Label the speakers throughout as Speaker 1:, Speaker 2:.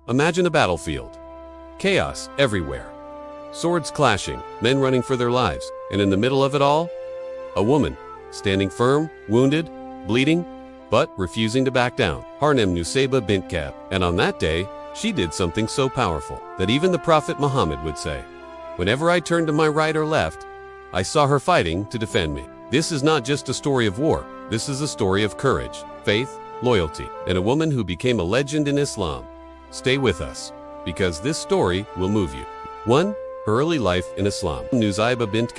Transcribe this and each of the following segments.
Speaker 1: Imagine a battlefield. Chaos everywhere. Swords clashing, men running for their lives, and in the middle of it all, a woman, standing firm, wounded, bleeding, but refusing to back down. Her name Nusaibah bint. And on that day, she did something so powerful that even the Prophet Muhammad would say, "Whenever I turned to my right or left, I saw her fighting to defend me." This is not just a story of war. This is a story of courage, faith, loyalty, and a woman who became a legend in Islam. Stay with us, because this story will move you. 1. Her early life in Islam. Nusaibah bint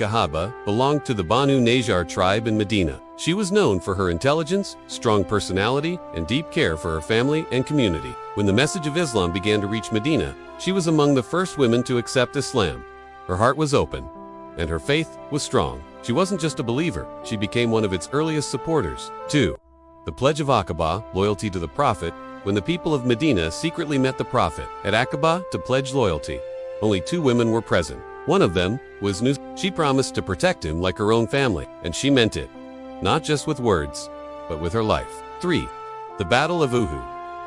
Speaker 1: belonged to the Banu Najjar tribe in Medina. She was known for her intelligence, strong personality, and deep care for her family and community. When the message of Islam began to reach Medina, she was among the first women to accept Islam. Her heart was open, and her faith was strong. She wasn't just a believer, she became one of its earliest supporters. 2. The Pledge of Aqabah, loyalty to the Prophet. When the people of Medina secretly met the Prophet at Aqabah to pledge loyalty, only 2 women were present. One of them was Nusaibah. She promised to protect him like her own family, and she meant it, not just with words, but with her life. 3. The Battle of Uhud.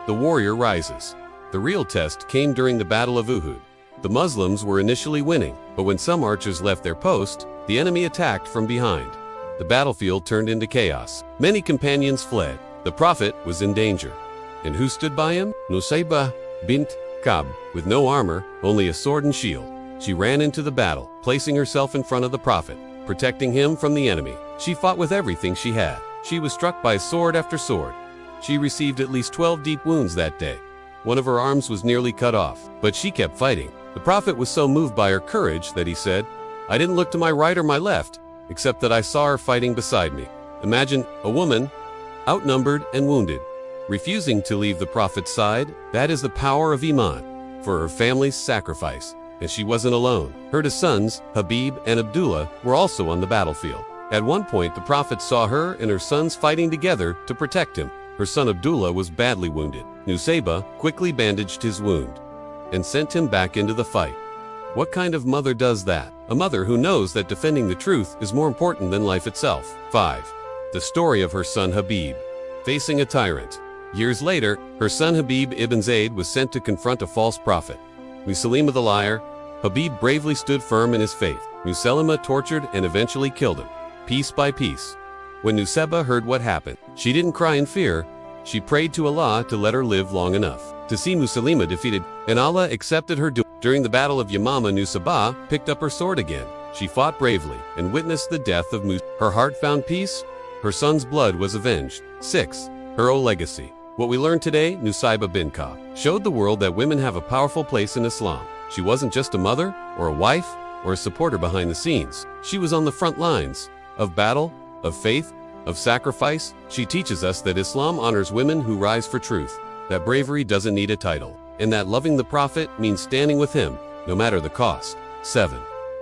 Speaker 1: The warrior rises. The real test came during the Battle of Uhud. The Muslims were initially winning, but when some archers left their post, the enemy attacked from behind. The battlefield turned into chaos. Many companions fled. The Prophet was in danger. And who stood by him? Nusaibah bint. With no armor, only a sword and shield. She ran into the battle, placing herself in front of the Prophet, protecting him from the enemy. She fought with everything she had. She was struck by sword after sword. She received at least 12 deep wounds that day. One of her arms was nearly cut off, but she kept fighting. The Prophet was so moved by her courage that he said, "I didn't look to my right or my left, except that I saw her fighting beside me." Imagine a woman, outnumbered and wounded, refusing to leave the Prophet's side. That is the power of Iman. For her family's sacrifice. And she wasn't alone. Her 2 sons, Habib and Abdullah, were also on the battlefield. At one point, the Prophet saw her and her sons fighting together to protect him. Her son Abdullah was badly wounded. Nusaibah quickly bandaged his wound and sent him back into the fight. What kind of mother does that? A mother who knows that defending the truth is more important than life itself. 5. The story of her son Habib. Facing a tyrant. Years later, her son Habib ibn Zayd was sent to confront a false prophet. Musailima the liar. Habib bravely stood firm in his faith. Musailima tortured and eventually killed him, piece by piece. When Nusaibah heard what happened, she didn't cry in fear. She prayed to Allah to let her live long enough to see Musailima defeated, and Allah accepted her. During the Battle of Yamama, Nusaibah picked up her sword again. She fought bravely and witnessed the death of Musailima. Her heart found peace. Her son's blood was avenged. 6. Her legacy. What we learned today, Nusaibah bint showed the world that women have a powerful place in Islam. She wasn't just a mother, or a wife, or a supporter behind the scenes. She was on the front lines of battle, of faith, of sacrifice. She teaches us that Islam honors women who rise for truth, that bravery doesn't need a title, and that loving the Prophet means standing with him, no matter the cost. 7.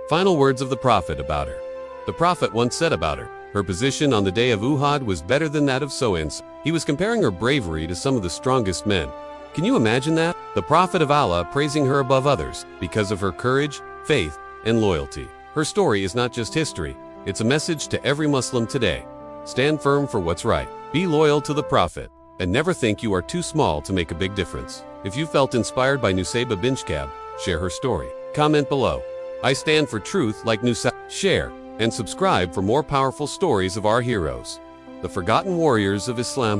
Speaker 1: Final words of the Prophet about her. The Prophet once said about her, "Her position on the day of Uhud was better than that of so-and-so." He was comparing her bravery to some of the strongest men. Can you imagine that? The Prophet of Allah praising her above others because of her courage, faith, and loyalty. Her story is not just history, it's a message to every Muslim today. Stand firm for what's right. Be loyal to the Prophet, and never think you are too small to make a big difference. If you felt inspired by Nusaibah bint, share her story. Comment below. I stand for truth like Nusaibah. Share and subscribe for more powerful stories of our heroes, the forgotten warriors of Islam.